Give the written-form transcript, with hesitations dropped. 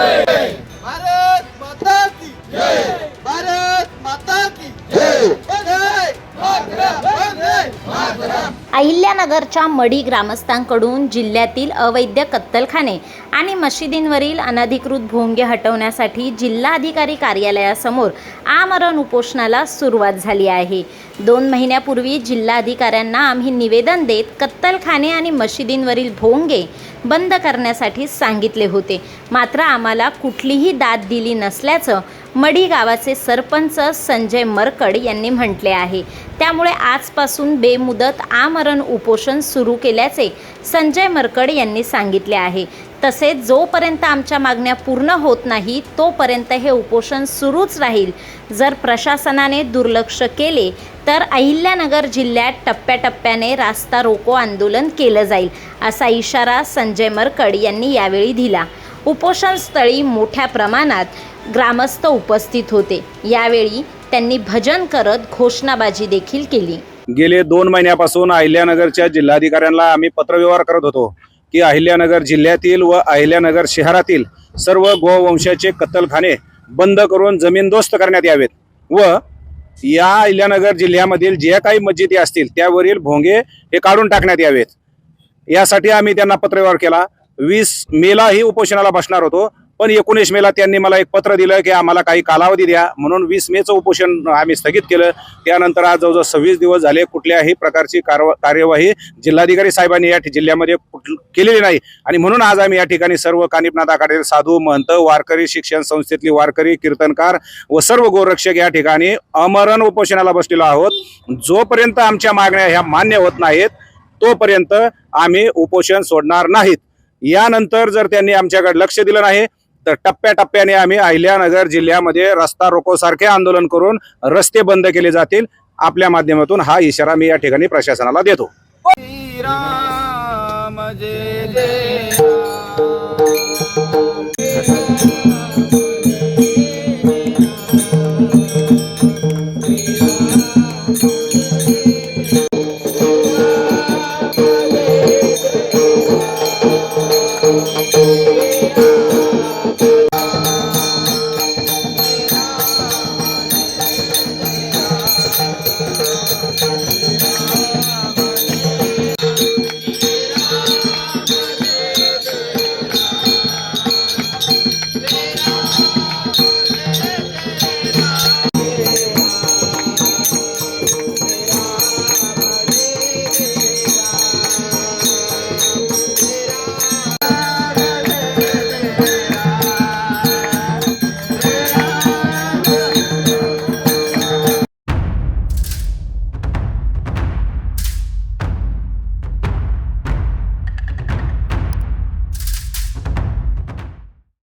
भारत माता की जय, भारत माता की जय, वंदे मातरम, वंदे मातरम। अहिल्यानगरच्या मढी ग्रामस्थांकडून जिल्ह्यातील अवैध कत्तलखाने आणि मशिदींवरील अनधिकृत भोंगे हटवण्यासाठी जिल्हाधिकारी कार्यालयासमोर आमरण उपोषणाला सुरुवात झाली आहे। 2 महिन्यापूर्वी जिल्हाधिकाऱ्यांना आम्ही निवेदन देत कत्तलखाने आणि मशिदींवरील भोंगे बंद करण्यासाठी सांगितले होते, मात्र आम्हाला कुठलीही दाद दिली नसल्याचं मढी गावाचे सरपंच संजय मरकड यांनी म्हटले आहे। त्यामुळे आजपासून बेमुदत आमरण उपोषण सुरू केल्याचे संजय मरकड यांनी सांगितले आहे। तसेच जोपर्यंत आमच्या मागण्या पूर्ण होत नाही तोपर्यंत हे उपोषण सुरूच राहील। जर प्रशासनाने दुर्लक्ष केले तर अहिल्यानगर जिल्ह्यात टप्प्याटप्प्याने रास्ता रोको आंदोलन केलं जाईल, असा इशारा संजय मरकड यांनी यावेळी दिला। उपोषणस्थळी मोठ्या प्रमाणात ग्रामस्थ उपस्थित होते। यावेळी त्यांनी भजन करत घोषणाबाजी देखील केली। गेले 2 महिन्यापासून अहिल्यानगरच्या जिल्हाधिकाऱ्यांना आम्ही पत्रव्यवहार करत होतो की अहिल्यानगर जिल्ह्यातील व अहिल्यानगर शहरातील सर्व गोवंशाचे कत्तलखाने बंद करून जमीनदोस्त करण्यात यावेत व या अहिल्यानगर जिल्ह्यामधील जे काही मस्जिदी असतील त्यावरील भोंगे हे काढून टाकण्यात यावेत। यासाठी आम्ही त्यांना पत्रव्यवहार केला। 20 मेला ही उपोषणाला बसणार होतो, पण 19 मेला त्यांनी मला एक पत्र दिलं की आम्हाला काही कालावधी द्या, म्हणून 20 मेचं उपोषण आम्ही स्थगित केलं। त्यानंतर आज जवळजवळ 26 दिवस झाले कुठल्याही प्रकारची कार्यवाही जिल्हाधिकारी साहेबांनी या जिल्ह्यामध्ये केलेली नाही आणि म्हणून आज आम्ही या ठिकाणी सर्व कानिफनाथ आखाड्यातील साधू, महंत, वारकरी, शिक्षण संस्थेतली वारकरी, कीर्तनकार व सर्व गोरक्षक या ठिकाणी आमरण उपोषणाला बसलेलो आहोत। जोपर्यंत आमच्या मागण्या ह्या मान्य होत नाहीत तोपर्यंत आम्ही उपोषण सोडणार नाहीत। यानंतर जर त्यांनी आमच्याकडे लक्ष दिलं नाही तर टप्प्याटप्प्याने आम्ही अहिल्यानगर जिल्ह्यामध्ये रस्ता रोको सारखे आंदोलन करून रस्ते बंद केले जातील। आपल्या माध्यमातून हा इशारा मी या ठिकाणी प्रशासनाला देतो। श्री राम जय जय राम।